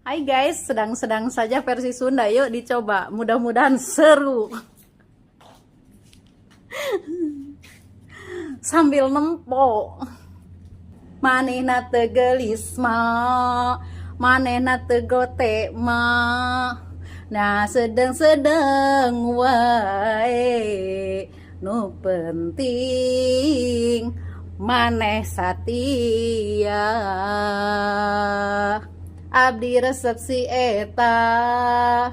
Hai guys, sedang-sedang saja versi Sunda. Yuk dicoba, mudah-mudahan seru. Sambil nempo. Manehna teu geulis mah, manehna teu gote mah. Nah, sedeng-sedeng wae. Nu penting maneh satia. Abdi resep si eta,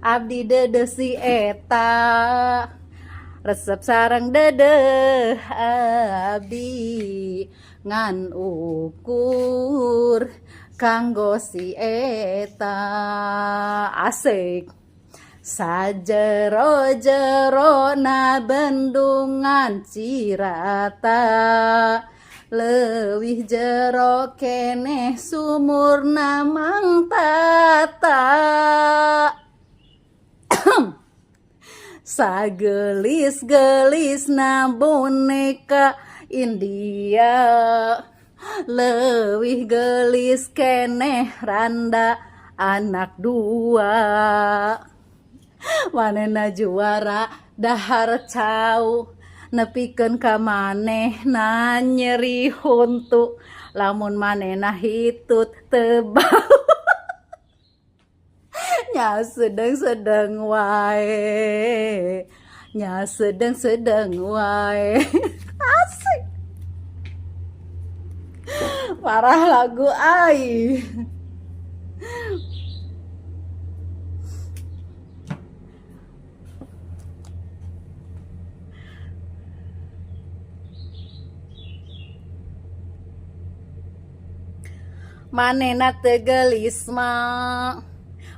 abdi dedeh si eta, resep sareng dedeh abdi ngan ukur kanggo si eta. Asik. Sajero-jerona bendungan Cirata, leuwih jero keneh sumurna Mang Tata. Sagelis-gelisna boneka India, leuwih gelis keneh Randa anak dua. Manehna juara dahar cau, nepikeun ka manehna nyeri huntu, lamun manehna hitut teu bau. Nya sedeng-sedeng wae, nya sedeng-sedeng wae. Asik. Parah lagu ai. Manehna teu geulis mah,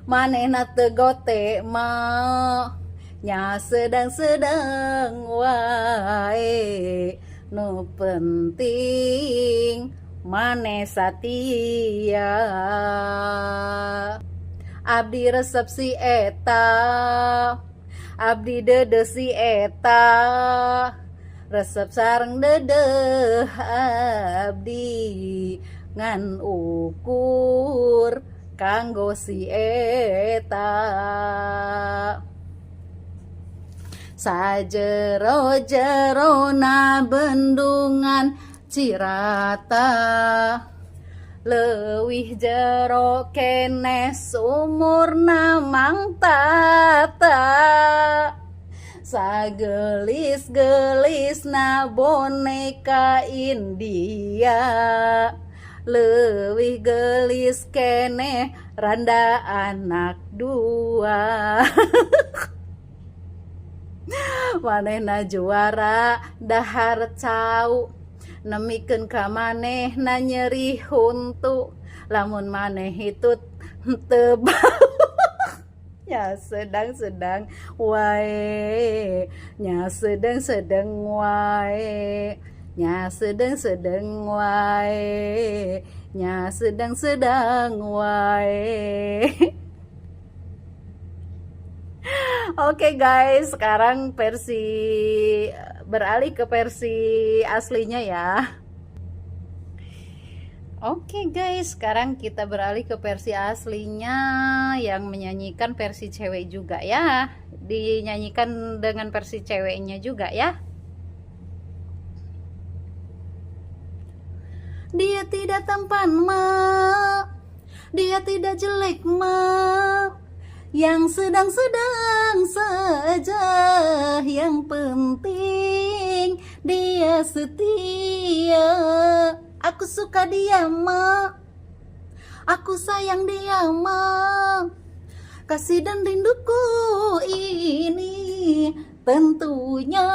manehna teu gote mah, nya sedang-sedang wae. Nu penting maneh satia. Abdi resep si eta, abdi dedeh si eta, resep sareng dedeh abdi ngan ukur kanggo si eta. Sajero-jerona bendungan Cirata, leuwih jero keneh sumurna Mang Tata. Sagelis-gelisna boneka India, leuwih gelis keneh Randa anak dua. Manehna juara dahar cau, nemikeun ka manehna nyeri huntu, lamun maneh hitut teu bau. Nya sedang-sedang wae, nya sedeng-sedeng wae, nya sedeng-sedeng wae, nya sedang-sedang wae. Oke guys, sekarang beralih ke versi aslinya ya. Oke guys, sekarang kita beralih ke versi aslinya yang menyanyikan versi cewek juga ya. Dinyanyikan dengan versi ceweknya juga ya. Dia tidak tampan mak, dia tidak jelek mak, yang sedang-sedang saja, yang penting dia setia. Aku suka dia mak, aku sayang dia mak, kasih dan rinduku ini tentunya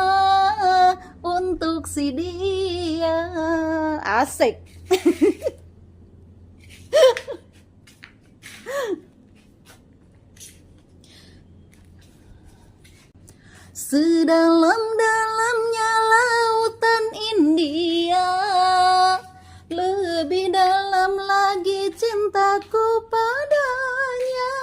untuk si dia. Asik. Sedalam-dalamnya lautan India, lebih dalam lagi cintaku padanya.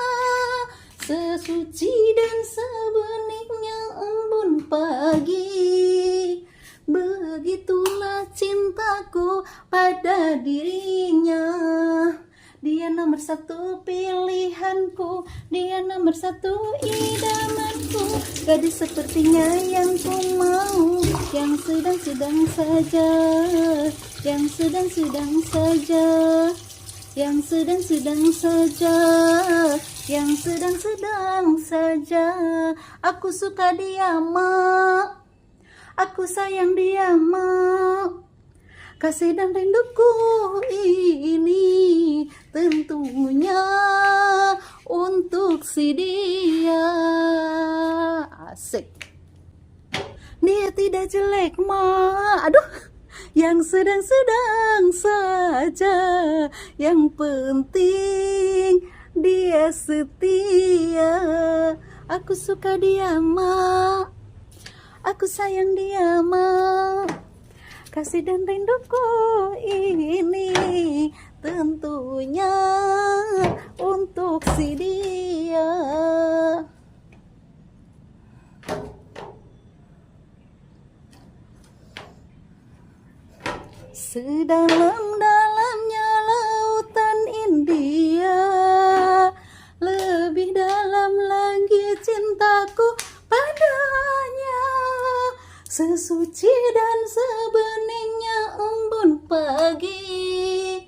Sesuci dan sebeningnya embun pagi, begitulah cintaku pada dirinya. Dia Dia nomor satu pilihanku, dia nomor satu idamanku. Gadis sepertinya yang ku mau, yang sedang-sedang saja, yang sedang-sedang saja, yang sedang-sedang saja, yang sedang-sedang saja. Aku suka dia, mak. Aku sayang dia, mak. Kasih dan rinduku ini tentunya untuk si dia. Asik. Dia tidak jelek, ma. Aduh, yang sedang-sedang saja. Yang penting dia setia. Aku suka dia, ma. Aku sayang dia, ma. Kasih dan rinduku ini tentunya untuk si dia. Sedalam-dalamnya lautan India, lebih dalam lagi cintaku padanya. Sesuci dan sebeningnya embun pagi,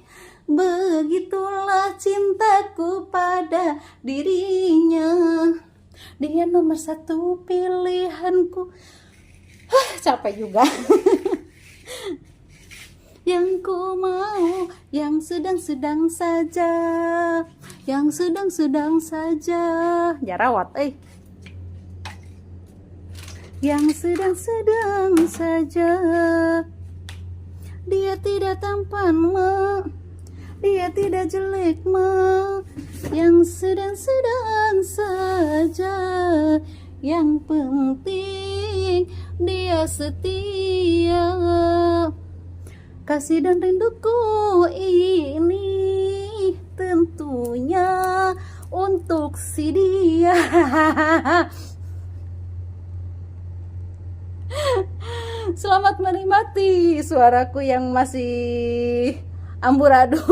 begitulah cintaku pada dirinya. Dia nomor satu pilihanku. Capek juga. Yang ku mau, yang sedang-sedang saja, yang sedang-sedang saja. Jarawat, yang sedang-sedang saja. Dia tidak tampan, ma. Dia tidak jelek, ma. Yang sedang-sedang saja. Yang penting dia setia. Kasih dan rinduku ini tentunya untuk si dia. Selamat menikmati suaraku yang masih amburadul.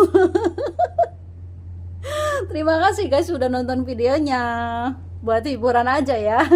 Terima kasih guys sudah nonton videonya. Buat hiburan aja ya.